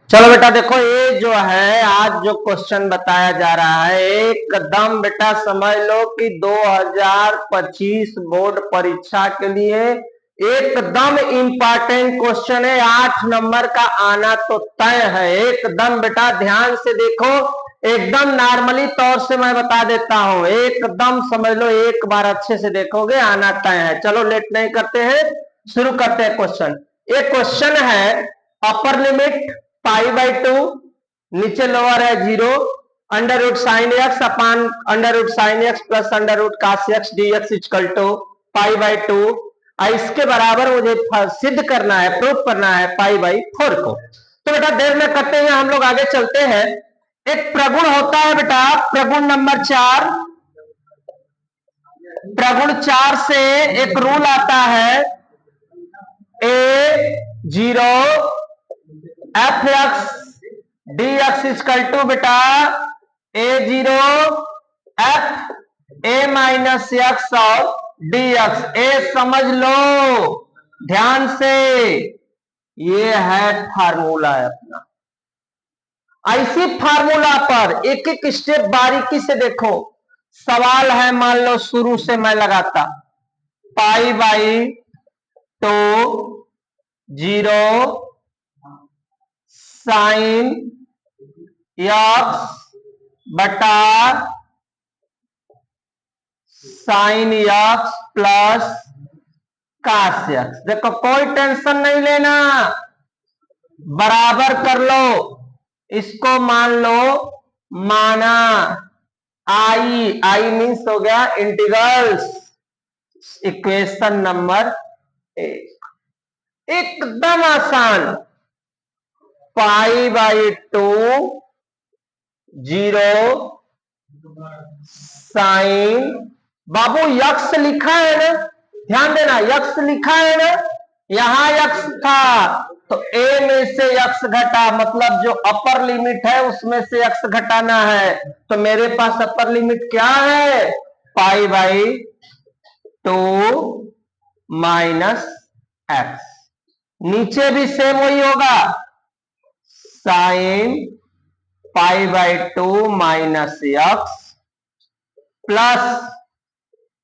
चलो बेटा देखो, ये जो है आज जो क्वेश्चन बताया जा रहा है एकदम बेटा समझ लो कि 2025 बोर्ड परीक्षा के लिए एकदम इंपॉर्टेंट क्वेश्चन है। 8 नंबर का आना तो तय है। एकदम बेटा ध्यान से देखो, एकदम नॉर्मली तौर से मैं बता देता हूं, एकदम समझ लो, एक बार अच्छे से देखोगे आना तय है। चलो लेट नहीं करते हैं, शुरू करते हैं क्वेश्चन। एक क्वेश्चन है, upper limit pi by two, नीचे लोअर है 0, under root sine x upon under root sine x plus under root cos x d x equal to pi by two, इसके बराबर मुझे सिद्ध करना है, प्रूफ करना है पाई बाई 4 को। तो बेटा देर में करते हैं, हम लोग आगे चलते हैं। एक प्रगुण होता है बेटा, प्रगुण नंबर 4। प्रगुण 4 से एक रूल आता है, A0 f x d x equal to बेटा A0 f a minus x और डी एक्स। ए समझ लो ध्यान से, ये है फार्मूला है अपना। ऐसी फार्मूला पर एक एक स्टेप बारीकी से देखो। सवाल है, मान लो शुरू से मैं लगाता, pi by two 0 sine x बटा sine x plus cos x. देखो कोई टेंशन नहीं लेना, बराबर कर लो। इसको मान लो माना आई, आई मीन्स हो गया इंटीग्रल्स। इक्वेशन नंबर 1 एकदम आसान, पाई बाई टू 0 साइन, बाबू यक्स लिखा है ना, ध्यान देना यक्स लिखा है ना, यहां यक्स था तो ए में से यक्स घटा, मतलब जो अपर लिमिट है उसमें से यक्स घटाना है। तो मेरे पास अपर लिमिट क्या है, pi by two minus x. नीचे भी सेम वही होगा, sine pi by two minus x plus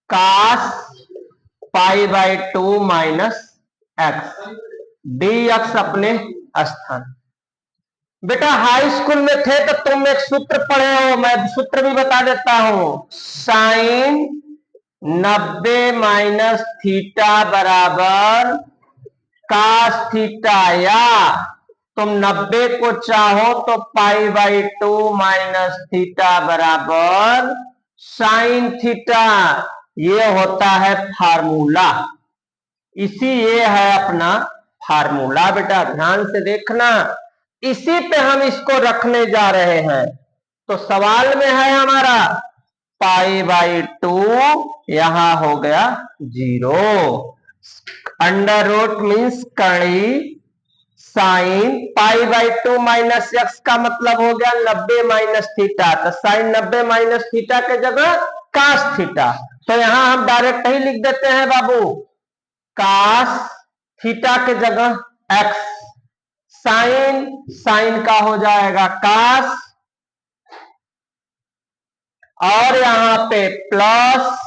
cos pi by two minus x, d x अपने स्थान। बेटा हाई स्कूल में थे तो तुम एक सूत्र पढ़े हो, मैं सूत्र भी बता देता हूं। साइन 90 माइनस थीटा बराबर कास थीटा, या तुम 90 को चाहो तो पाई बाई टू माइनस थीटा बराबर साइन थीटा। ये होता है फार्मूला, इसी ये है अपना फार्मूला। बेटा ध्यान से देखना, इसी पे हम इसको रखने जा रहे हैं। तो सवाल में है हमारा पाई बाई टू, यहां हो गया 0, अंडर रूट मीन्स कड़ी, sign pi by two minus x का मतलब हो गया 90 माइनस थीटा, तो साइन 90 माइनस थीटा के जगह कास थीटा। तो यहां हम डायरेक्ट ही लिख देते हैं बाबू, कास थीटा के जगह एक्स, साइन साइन का हो जाएगा कास, और यहां पे प्लस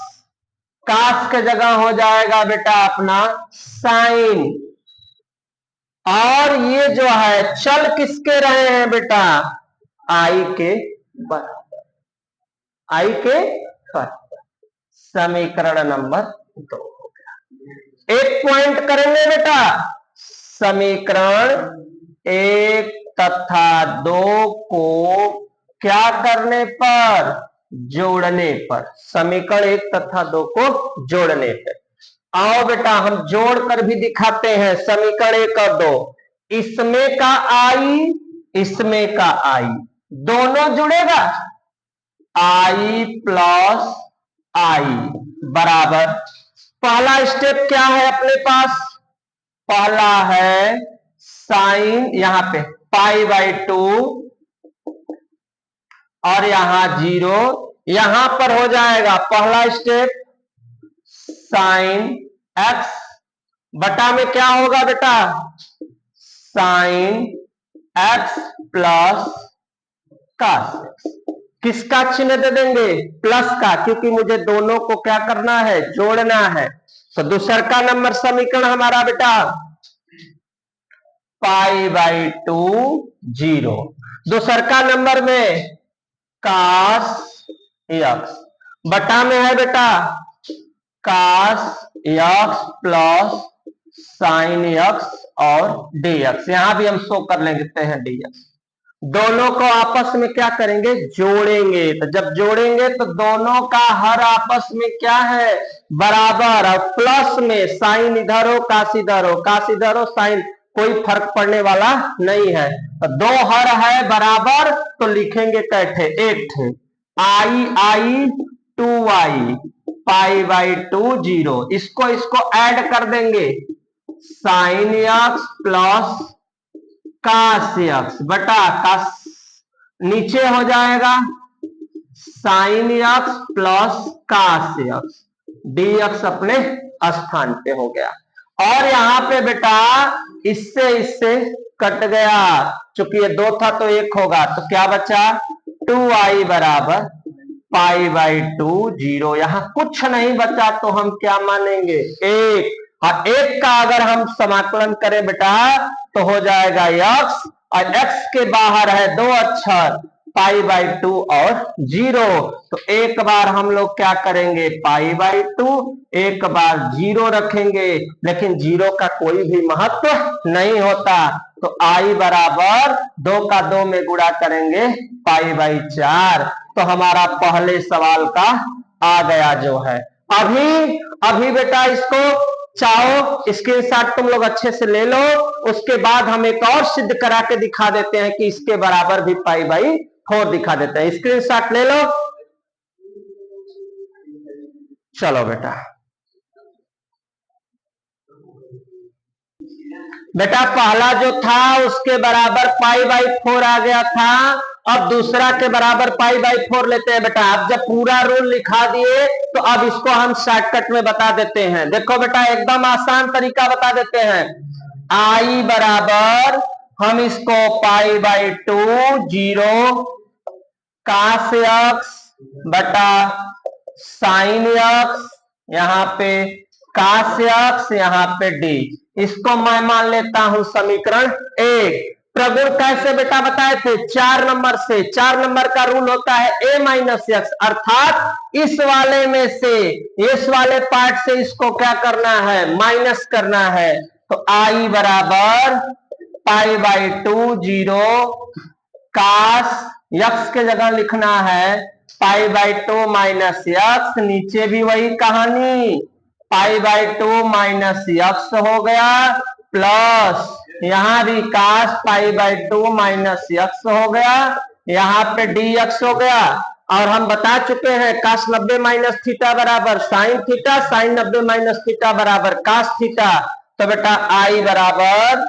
कास के जगह हो जाएगा बेटा अपना साइन। और ये जो है चल किसके रहे हैं बेटा, आई के बराबर, आई के बराबर। समीकरण नंबर 2 हो गया। एक पॉइंट करेंगे बेटा, समीकरण 1 तथा 2 को क्या करने पर, जोड़ने पर। समीकरण 1 तथा 2 को जोड़ने पर। आओ बेटा हम जोड़कर भी दिखाते हैं, समीकरण 1 और 2, इसमें का आई इसमें का आई दोनों जुड़ेगा, आई प्लस आई बराबर, पहला स्टेप क्या है अपने पास, पहला है साइन, यहां पे पाई बाई टू और यहां 0, यहां पर हो जाएगा पहला स्टेप साइन एक्स बटा में क्या होगा बेटा, sine x plus cos x. किसका चिन्ह दे देंगे? प्लस का, क्योंकि मुझे दोनों को क्या करना है? जोड़ना है। तो दूसर का नंबर समीकरण हमारा बेटा π/2 0। दूसर का नंबर में कास यक्स बटा में है बेटा कास यक्स प्लस साइन यक्स और dx। यहां भी हम शो कर लेते हैं dx। दोनों को आपस में क्या करेंगे? जोड़ेंगे। तो जब जोड़ेंगे तो दोनों का हर आपस में क्या है? बराबर। और प्लस में साइन इधर हो काश इधर हो, काश इधर हो साइन, कोई फर्क पड़ने वाला नहीं है। तो दो हर है बराबर तो लिखेंगे कैसे? एक थे आई 2y π/2 0। इसको ऐड कर देंगे साइन यक्स प्लस काश यक्स बटा काश, नीचे हो जाएगा साइन यक्स प्लस काश यक्स, dx अपने स्थान पे हो गया। और यहां पे बेटा इससे कट गया, चूंकि ये दो था तो एक होगा, तो क्या बचा? 2y बराबर π/2 0। यहां कुछ नहीं बचा तो हम क्या मानेंगे? एक। और एक का अगर हम समाकलन करें बेटा तो हो जाएगा x, और x के बाहर है दो अक्षर π/2 और 0। तो एक बार हम लोग क्या करेंगे? π/2, एक बार 0 रखेंगे, लेकिन 0 का कोई भी महत्व नहीं होता। तो i बराबर 2 का 2 में गुणा करेंगे π/4। तो हमारा पहले सवाल का आ गया जो है। अभी बेटा इसको चाहो स्क्रीनशॉट तुम लोग अच्छे से ले लो, उसके बाद हम एक और सिद्ध करा के दिखा देते हैं कि इसके बराबर भी π/4 दिखा देते हैं। स्क्रीनशॉट ले लो। चलो बेटा पहला जो था उसके बराबर π/4 आ गया था। अब दूसरा के बराबर π/4 लेते हैं बेटा। अब जब पूरा रूल लिखा दिए तो अब इसको हम शॉर्टकट में बता देते हैं। देखो बेटा एकदम आसान तरीका बता देते हैं। i बराबर हम इसको π/2 0 काश यक्स बटा साइन यक्स, यहाँ पे काश यक्स, यहाँ पे d, इसको मैं मान लेता हूं समीकरण 1। प्रगुण कैसे बेटा बताए थे? 4 नंबर से। 4 नंबर का रूल होता है a-x, अर्थात इस वाले में से, इस वाले पार्ट से इसको क्या करना है? माइनस करना है। तो i बराबर π/2 0 काश यक्स के जगह लिखना है π/2 माइनस यक्स, नीचे भी वही कहानी π/2 माइनस यक्स हो गया, प्लस यहां भी काश π/2 माइनस यक्स हो गया, यहाँ पे dx हो गया। और हम बता चुके हैं काश 90 माइनस थीटा बराबर sine theta, sine 90 minus theta बराबर काश थीटा। तो बेटा i बराबर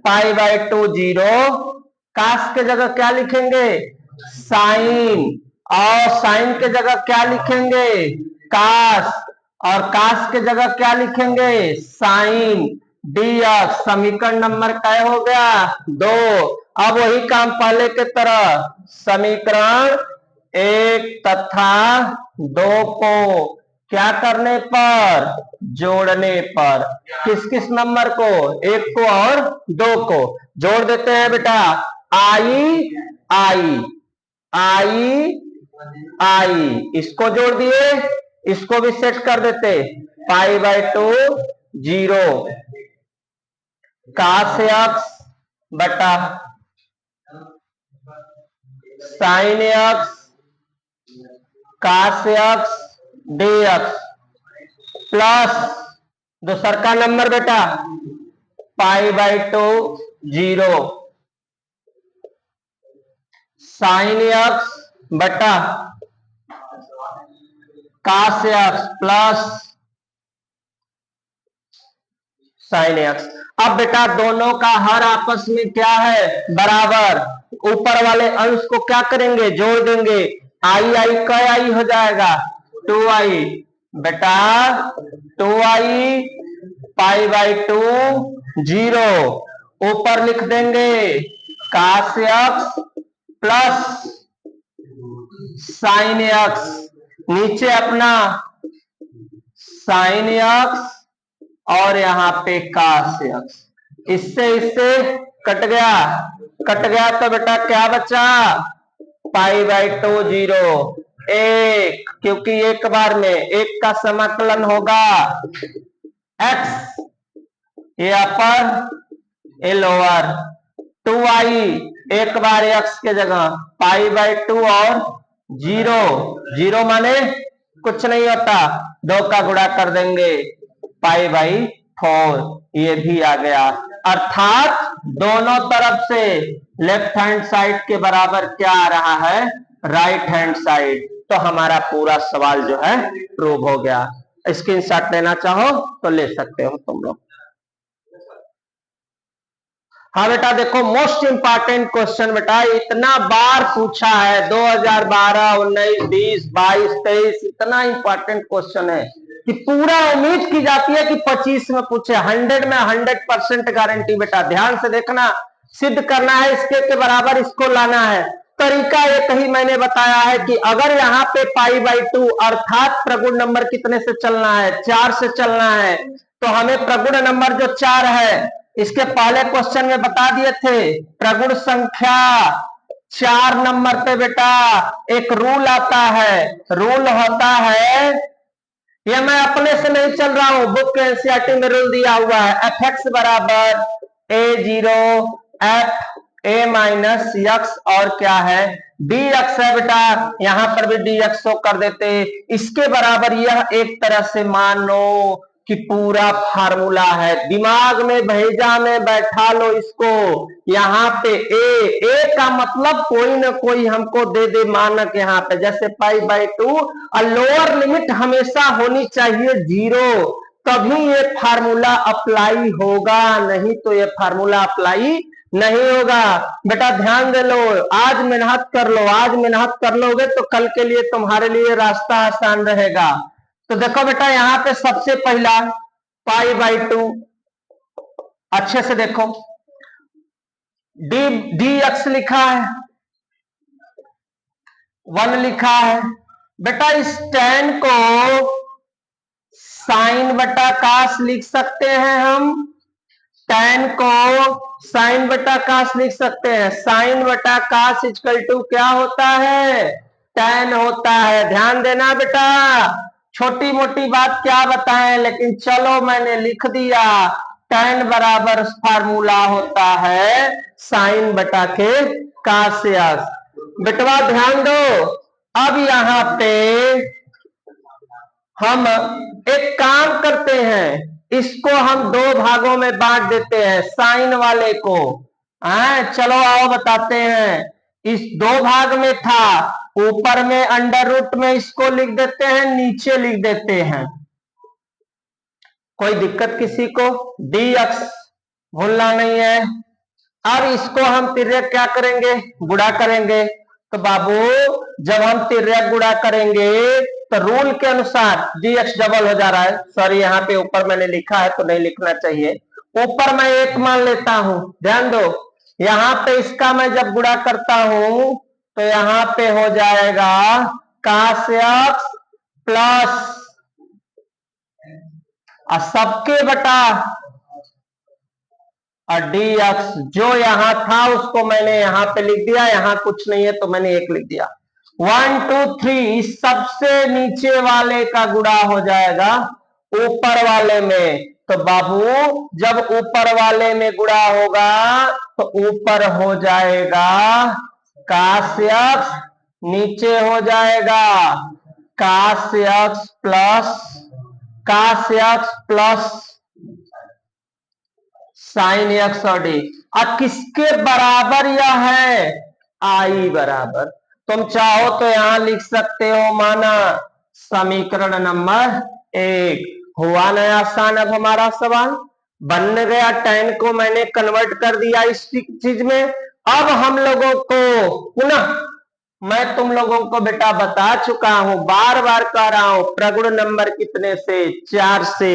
π/2 0, काश के जगह क्या लिखेंगे? साइन, और साइन के जगह क्या लिखेंगे? काश, और काश के जगह क्या लिखेंगे? Sign dx। समीकरण नंबर क्या हो गया? 2। अब वही काम पहले के तरह, समीकरण 1 तथा 2 को क्या करने पर? जोड़ने पर। किस किस नंबर को? 1 को और 2 को जोड़ देते हैं बेटा। आई इसको जोड़ दिए, इसको भी सेट कर देते π/2 0 काश यक्स बटा साइन यक्स काश यक्स dx, प्लस दूसर का नंबर बेटा π/2 0 साइन यक्स बटा काश यक्स प्लस साइन एक्स। अब बेटा दोनों का हर आपस में क्या है? बराबर। ऊपर वाले अंश को क्या करेंगे? जोड़ देंगे। आई क्या आई हो जाएगा? 2i बेटा 2i π/2 0, ऊपर लिख देंगे कास एक्स प्लस साइन एक्स, नीचे अपना साइन एक्स और यहाँ पे कास एक्स, इससे इससे कट गया तो बेटा क्या बचा, पाई बाई 2 0 1, क्योंकि एक बार में एक का समाकलन होगा एक्स, ये अपर ये लोअर, 2i एक बार एक्स के जगह पाई बाई 2 और 0 माने कुछ नहीं होता, 2 का गुणा कर देंगे पाई बाई 4, ये भी आ गया। अर्थात दोनों तरफ से लेफ्ट हैंड साइड के बराबर क्या आ रहा है, राइट हैंड साइड। तो हमारा पूरा सवाल जो है प्रूव हो गया। स्क्रीनशॉट लेना चाहो तो ले सकते हो तुम लोग। हाँ बेटा देखो, मोस्ट इंपॉर्टेंट क्वेश्चन बेटा, इतना बार पूछा है 2012, 19, 20, 22, 23, इतना इंपॉर्टेंट क्वेश्चन है कि पूरा उम्मीद की जाती है कि 25 में पूछे। 100 में 100% गारंटी बेटा, ध्यान से देखना, सिद्ध करना है इसके के बराबर इसको लाना है। तरीका एक ही मैंने बताया है कि अगर यहाँ पे पाई बाई 2 अर्थात प्रगुण नंबर कितने से चलना है, 4 से चलना है, तो हमें प्रगुण नंबर जो 4 है, इसके पहले क्वेश्चन में बता दिए थे, प्रगुण संख्या 4 नंबर पे बेटा एक रूल आता है, रूल होता है, ये मैं अपने से नहीं चल रहा हूं, बुक के एनसीईआरटी में रूल दिया हुआ है, एफ एक्स बराबर a0 f a minus x और क्या है डी एक्स है बेटा, यहां पर भी डी एक्स कर देते, इसके बराबर यह एक तरह से मान लो कि पूरा फार्मूला है, दिमाग में भेजा में बैठा लो इसको। यहाँ पे ए का मतलब कोई ना कोई हमको दे दे मानक, यहाँ पे जैसे पाई बाई 2 और लोअर लिमिट हमेशा होनी चाहिए 0, तभी ये फार्मूला अप्लाई होगा, नहीं तो ये फार्मूला अप्लाई नहीं होगा। बेटा ध्यान दे लो, आज मेहनत कर लो, आज मेहनत कर लोगे तो कल के लिए तुम्हारे लिए रास्ता आसान रहेगा। तो देखो बेटा यहाँ पे सबसे पहला पाई बाई 2, अच्छे से देखो, डी एक्स लिखा है, 1 लिखा है बेटा, इस tan को साइन बटा कास लिख सकते हैं हम, tan को साइन बटा कास लिख सकते हैं, साइन बटा कास इक्वल टू क्या होता है, tan होता है। ध्यान देना बेटा, छोटी मोटी बात क्या बताएं, लेकिन चलो मैंने लिख दिया, tan बराबर फार्मूला होता है साइन बटा के कास एक्स। बेटवा ध्यान दो, अब यहां पे हम एक काम करते हैं, इसको हम 2 भागों में बांट देते हैं, साइन वाले को, चलो आओ बताते हैं। इस 2 भाग में था, ऊपर में अंडर रूट में इसको लिख देते हैं, नीचे लिख देते हैं, कोई दिक्कत किसी को, डी एक्स भूलना नहीं है। अब इसको हम तिर्यक क्या करेंगे, गुणा करेंगे। तो बाबू जब हम तिर्यक गुणा करेंगे तो रूल के अनुसार डी एक्स डबल हो जा रहा है, सॉरी यहाँ पे ऊपर मैंने लिखा है तो नहीं लिखना चाहिए, ऊपर मैं 1 मान लेता हूं, ध्यान दो, यहाँ पे इसका मैं जब गुणा करता हूं तो यहाँ पे हो जाएगा कास एक्स प्लस सबके बटा और डी एक्स, जो यहां था उसको मैंने यहां पे लिख दिया, यहां कुछ नहीं है तो मैंने 1 लिख दिया, 1 2 3 सबसे नीचे वाले का गुणा हो जाएगा ऊपर वाले में। तो बाबू जब ऊपर वाले में गुणा होगा तो ऊपर हो जाएगा कास एक्स, नीचे हो जाएगा कास एक्स प्लस साइन एक्स और डी, और किसके बराबर यह है, आई बराबर। तुम चाहो तो यहां लिख सकते हो माना समीकरण नंबर 1। हुआ ना आसान, अब हमारा सवाल बन गया, tan को मैंने कन्वर्ट कर दिया इस चीज में। अब हम लोगों को पुनः मैं तुम लोगों को बेटा बता चुका हूं, बार बार कह रहा हूं, प्रगुण नंबर कितने से, 4 से।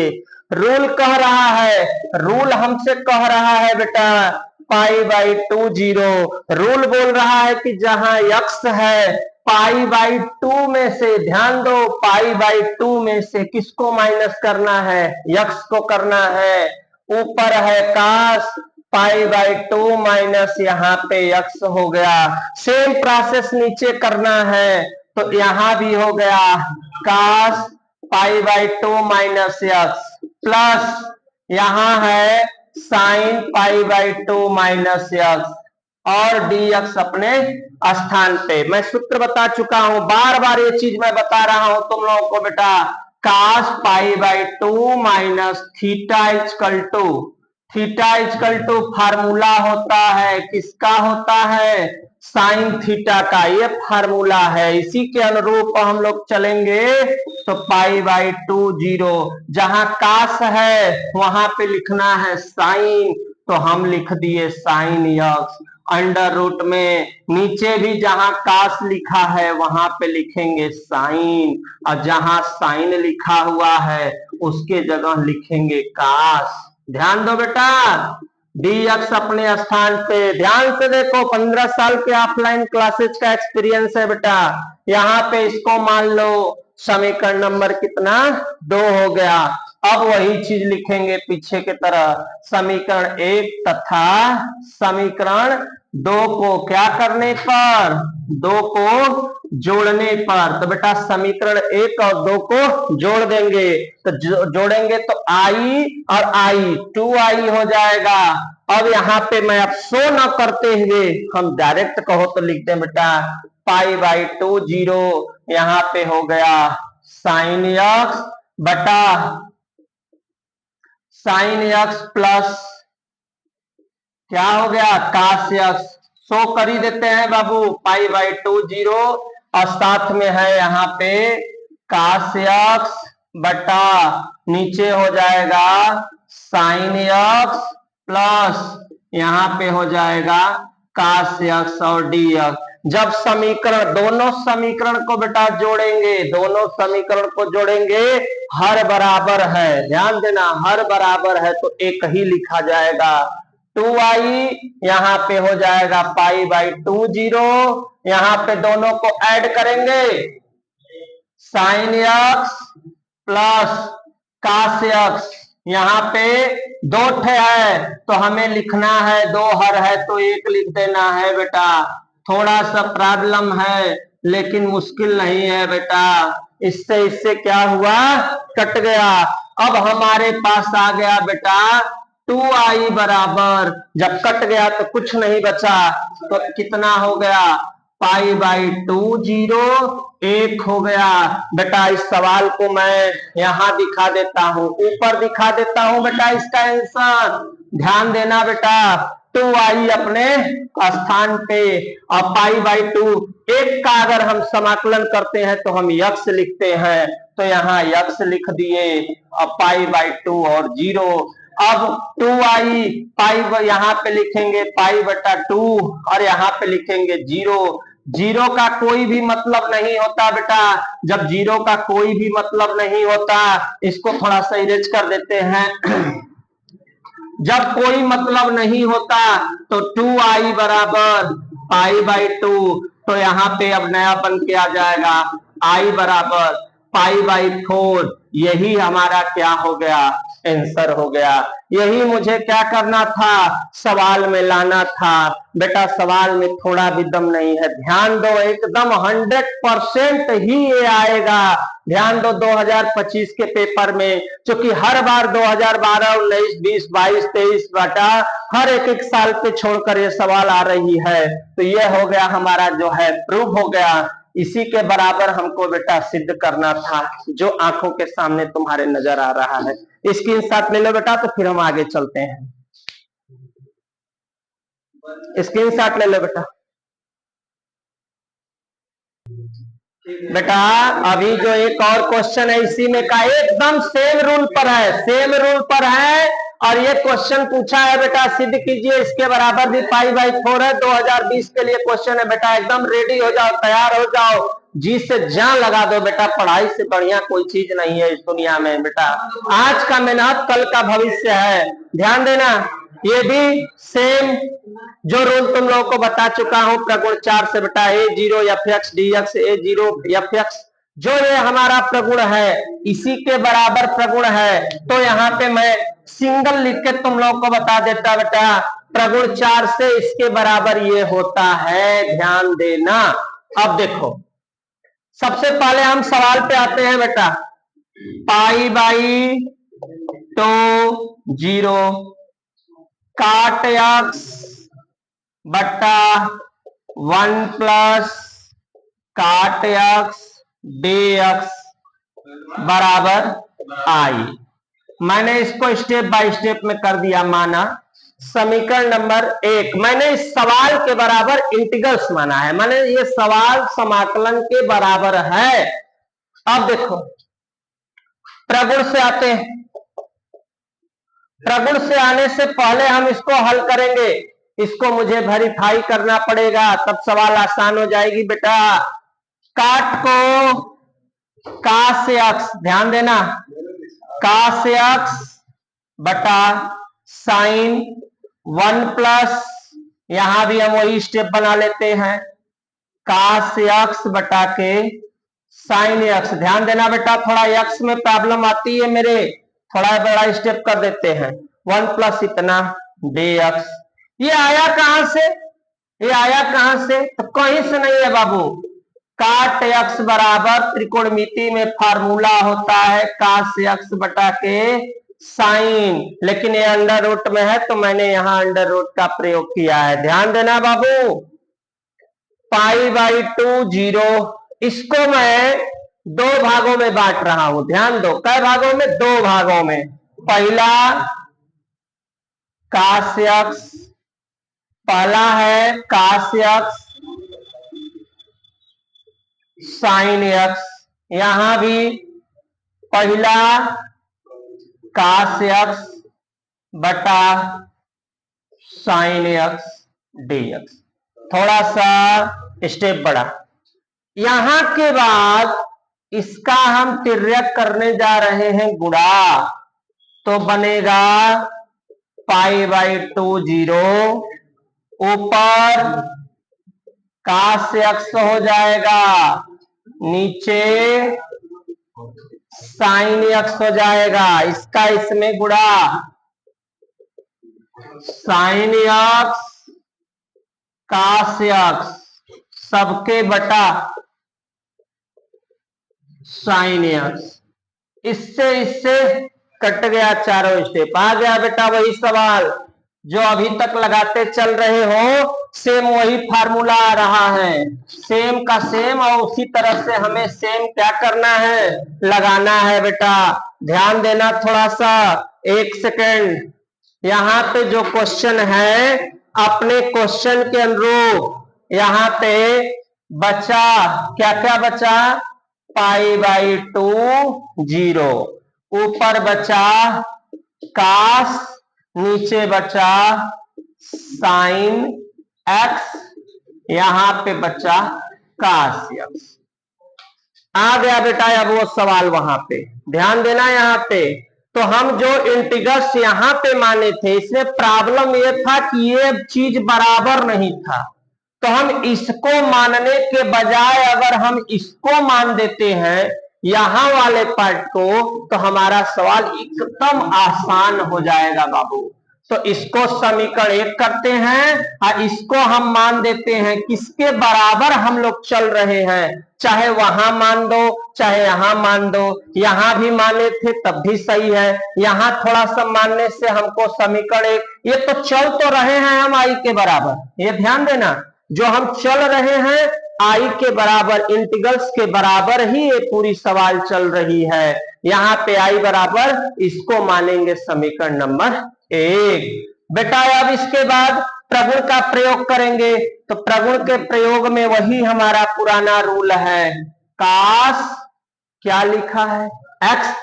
रूल कह रहा है, रूल हमसे कह रहा है बेटा पाई बाई 2 जीरो। रूल बोल रहा है कि जहां यक्स है पाई बाई 2 में से, ध्यान दो, पाई बाई 2 में से किसको माइनस करना है? यक्स को करना है। ऊपर है कास पाई बाई 2 माइनस यहाँ पे यक्स हो गया। सेम प्रोसेस नीचे करना है, तो यहां भी हो गया cos pi by 2 minus x plus यहां है sine pi by 2 minus x और dx अपने स्थान पे। मैं सूत्र बता चुका हूं, बार बार ये चीज मैं बता रहा हूं तुम लोगों को बेटा। cos pi by 2 minus theta equal to, theta equal to formula होता है, किसका होता है? साइन थीटा का, ये फार्मूला है। इसी के अनुरूप हम लोग चलेंगे तो पाई बाई 2 जीरो, जहां कास है वहां पे लिखना है साइन, तो हम लिख दिए साइन यक्स अंडर रूट में। नीचे भी जहां कास लिखा है वहां पे लिखेंगे साइन, और जहां साइन लिखा हुआ है उसके जगह लिखेंगे कास। ध्यान दो बेटा, dx अपने स्थान पे। ध्यान से देखो, 15 साल के ऑफलाइन क्लासेज का एक्सपीरियंस है बेटा। यहाँ पे इसको मान लो समीकरण नंबर कितना? 2 हो गया। अब वही चीज लिखेंगे पीछे की तरह, समीकरण 1 तथा समीकरण 2 को क्या करने पर? 2 को जोड़ने पर। तो बेटा समीकरण 1 और 2 को जोड़ देंगे, तो जोड़ेंगे तो आई और आई 2i हो जाएगा। अब यहाँ पे मैं अब शो न करते हुए हम डायरेक्ट कहो तो लिख दें बेटा पाई बाई 2 जीरो, यहाँ पे हो गया साइन यक्स बटा साइन यक्स प्लस क्या हो गया? कास यक्स। शो कर ही देते हैं बाबू, पाई बाई 2 जीरो और साथ में है यहाँ पे कास यक्स बटा नीचे हो जाएगा साइन यक्स प्लस यहाँ पे हो जाएगा कास यक्स और डी यक्स। जब समीकरण, दोनों समीकरण को बेटा जोड़ेंगे, दोनों समीकरण को जोड़ेंगे, हर बराबर है, ध्यान देना, हर बराबर है तो एक ही लिखा जाएगा। 2i यहाँ पे हो जाएगा पाई बाई 2 जीरो, यहाँ पे दोनों को ऐड करेंगे sine x plus cos x. यहाँ पे 2 ठे है तो हमें लिखना है, 2 हर है तो 1 लिख देना है बेटा। थोड़ा सा प्रॉब्लम है लेकिन मुश्किल नहीं है बेटा। इससे इससे क्या हुआ? कट गया। अब हमारे पास आ गया बेटा 2i बराबर, जब कट गया तो कुछ नहीं बचा, तो कितना हो गया? पाई बाई 2 जीरो 1 हो गया। बेटा इस सवाल को मैं यहां दिखा देता हूं, ऊपर दिखा देता हूं बेटा इसका आंसर। ध्यान देना बेटा, 2i अपने स्थान पे और पाई बाई 2, 1 का अगर हम समाकलन करते हैं तो हम यक्स लिखते हैं, तो यहाँ यक्स लिख दिए और पाई बाई 2 और जीरो। अब 2i पाई यहाँ पे लिखेंगे पाई बटा 2 और यहाँ पे लिखेंगे जीरो। जीरो का कोई भी मतलब नहीं होता बेटा, जब जीरो का कोई भी मतलब नहीं होता, इसको थोड़ा सा इरेज कर देते हैं। जब कोई मतलब नहीं होता तो 2i बराबर पाई बाई 2, तो यहाँ पे अब नया बन के आ जाएगा i बराबर पाई बाई 4। यही हमारा क्या हो गया? आंसर हो गया। यही मुझे क्या करना था? सवाल में लाना था बेटा। सवाल में थोड़ा भी दम नहीं है, ध्यान दो, एकदम 100% ही ये आएगा। ध्यान दो 2025 के पेपर में, क्योंकि हर बार 2012, 19, 20, 22, 23 बेटा हर एक साल पे छोड़कर ये सवाल आ रही है, तो ये हो गया हमारा जो है प्रूफ हो गया। इसी के बराबर हमको बेटा सिद्ध करना था जो आंखों के सामने तुम्हारे नजर आ रहा है। स्क्रीनशॉट ले लो बेटा, तो फिर हम आगे चलते हैं। स्क्रीनशॉट ले लो बेटा। बेटा अभी जो एक और क्वेश्चन है इसी में का एकदम सेम रूल पर है, सेम रूल पर है, और ये क्वेश्चन पूछा है बेटा, सिद्ध कीजिए इसके बराबर भी पाई बाई 4 है। 2020 के लिए क्वेश्चन है बेटा, एकदम रेडी हो जाओ, तैयार हो जाओ, जी से जान लगा दो बेटा। पढ़ाई से बढ़िया कोई चीज नहीं है इस दुनिया में बेटा। आज का मेहनत कल का भविष्य है, ध्यान देना। ये भी सेम जो रूल तुम लोगों को बता चुका हूं, प्रगुण 4 से बटा a0 f x d x a0 f x, जो ये हमारा प्रगुण है इसी के बराबर प्रगुण है। तो यहाँ पे मैं सिंगल लिख के तुम लोगों को बता देता बेटा, प्रगुण 4 से इसके बराबर ये होता है, ध्यान देना। अब देखो सबसे पहले हम सवाल पे आते हैं बेटा, पाई बाई 2 काट एक्स बट्टा 1 प्लस काट एक्स डी एक्स बराबर आई। मैंने इसको स्टेप बाय स्टेप में कर दिया माना। समीकरण नंबर 1 मैंने इस सवाल के बराबर इंटीग्रल्स माना है, मैंने ये सवाल समाकलन के बराबर है। अब देखो प्रगुण से आते हैं, प्रगुण से आने से पहले हम इसको हल करेंगे, इसको मुझे वेरीफाई करना पड़ेगा तब सवाल आसान हो जाएगी बेटा। काट को का से एक्स, ध्यान देना, का से एक्स बटा साइन 1 प्लस, यहां भी हम वही स्टेप बना लेते हैं, का से एक्स बटा के साइन एक्स। ध्यान देना बेटा थोड़ा एक्स में प्रॉब्लम आती है मेरे, थोड़ा बड़ा स्टेप कर देते हैं। 1 प्लस इतना डी एक्स, ये आया कहां से, ये आया कहां से, तो कहीं से नहीं है बाबू। काट एक्स बराबर त्रिकोणमिति में फार्मूला होता है कास एक्स बटा के साइन, लेकिन ये अंडर रूट में है तो मैंने यहां अंडर रूट का प्रयोग किया है। ध्यान देना बाबू, पाई बाई 2 0, इसको मैं 2 भागों में बांट रहा हूं, ध्यान दो, कई भागों में, 2 भागों में। पहला कास एक्स, पहला है कास एक्स साइन एक्स, यहां भी पहला कास एक्स बटा साइन एक्स डी एक्स। थोड़ा सा स्टेप बढ़ा, यहां के बाद इसका हम तिर्यक करने जा रहे हैं गुणा, तो बनेगा पाई बाई 2 0, ऊपर कास एक्स हो जाएगा, नीचे साइन एक्स हो जाएगा, इसका इसमें गुणा, साइन एक्स कास एक्स सबके बटा साइन एक्स, इससे कट गया, चारों स्टेप आ गया बेटा। वही सवाल जो अभी तक लगाते चल रहे हो, सेम वही फार्मूला आ रहा है, सेम का सेम, और उसी तरह से हमें सेम क्या करना है, लगाना है बेटा। ध्यान देना थोड़ा सा, 1 सेकेंड, यहाँ पे जो क्वेश्चन है अपने क्वेश्चन के अनुरूप यहाँ पे बचा क्या, क्या बचा, पाई बाई 2 0, ऊपर बचा कास, नीचे बचा साइन एक्स, यहां पे बचा कास एक्स। आ गया बेटा अब वो सवाल वहां पे, ध्यान देना यहाँ पे। तो हम जो इंटीग्रल्स यहाँ पे माने थे, इसमें प्रॉब्लम ये था कि ये चीज बराबर नहीं था, तो हम इसको मानने के बजाय अगर हम इसको मान देते हैं यहां वाले पार्ट को, तो हमारा सवाल एकदम आसान हो जाएगा बाबू। तो इसको समीकरण 1 करते हैं और इसको हम मान देते हैं किसके बराबर हम लोग चल रहे हैं, चाहे वहां मान दो चाहे यहां मान दो, यहां भी माने थे तब भी सही है, यहां थोड़ा सा मानने से हमको समीकरण 1, ये तो चल तो रहे हैं हम आई के बराबर, ये ध्यान देना, जो हम चल रहे हैं आई के बराबर, इंटीग्रल्स के बराबर ही ये पूरी सवाल चल रही है। यहाँ पे आई बराबर, इसको मानेंगे समीकरण नंबर 1 बेटा। अब इसके बाद प्रगुण का प्रयोग करेंगे, तो प्रगुण के प्रयोग में वही हमारा पुराना रूल है, कास क्या लिखा है, एक्स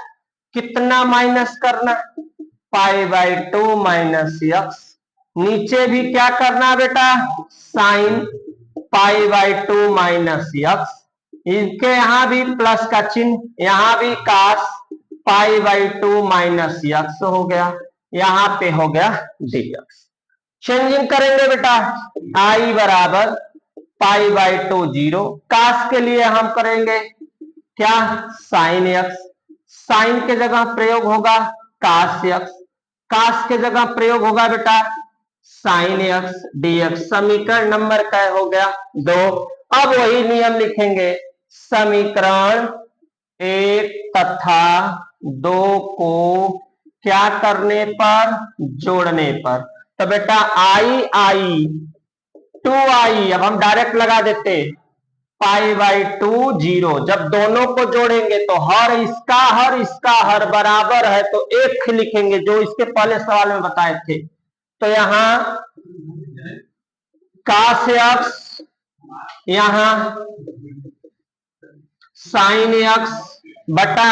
कितना माइनस करना, पाई बाई 2 माइनस एक्स, नीचे भी क्या करना बेटा, sign pi by 2 minus x, इनके यहां भी प्लस का चिन्ह, यहां भी कास पाई बाई 2 माइनस एक्स हो गया, यहां पे हो गया dx। चेंजिंग करेंगे बेटा, i बराबर पाई बाई 2 0। कास के लिए हम करेंगे क्या, साइन x। साइन के जगह प्रयोग होगा कास x, कास के जगह प्रयोग होगा बेटा साइन x dx। समीकरण नंबर क्या हो गया 2। अब वही नियम लिखेंगे, समीकरण 1 तथा 2 को क्या करने पर, जोड़ने पर। तो बेटा आई 2i, अब हम डायरेक्ट लगा देते पाई बाई 2 0। जब दोनों को जोड़ेंगे तो हर इसका हर बराबर है तो एक लिखेंगे, जो इसके पहले सवाल में बताए थे। तो यहां कास एक्स, यहां साइन एक्स बटा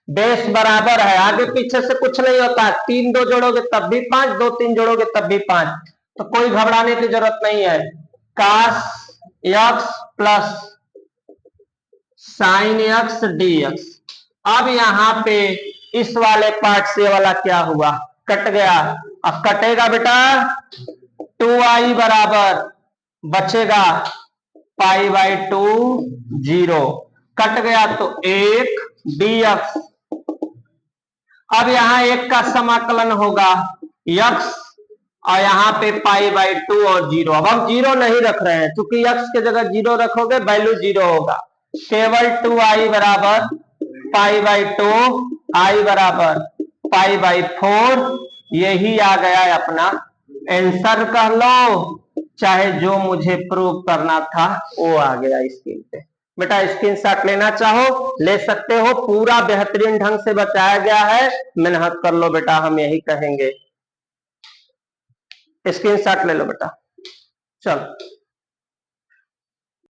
बेस बराबर है, आगे पीछे से कुछ नहीं होता, 3 2 जोड़ोगे तब भी 5, 2 3 जोड़ोगे तब भी 5, तो कोई घबराने की जरूरत नहीं है। Cos x plus sine x dx। अब यहां पे इस वाले पार्ट से वाला क्या हुआ, कट गया। अब कटेगा बेटा 2i बराबर बचेगा पाई बाई 2 0, कट गया तो 1 dx। अब यहां एक का समाकलन होगा x, और यहां पे पाई बाई 2 और 0। अब हम 0 नहीं रख रहे हैं, क्योंकि x के जगह 0 रखोगे वैल्यू 0 होगा। केवल 2i बराबर पाई बाई 2, i बराबर पाई बाई 4। यही आ गया है अपना आंसर, कह लो चाहे जो मुझे प्रूव करना था वो आ गया स्क्रीन पे। बेटा स्क्रीनशॉट लेना चाहो ले सकते हो, पूरा बेहतरीन ढंग से बताया गया है, मेहनत कर लो बेटा, हम यही कहेंगे। स्क्रीनशॉट ले लो बेटा, चलो।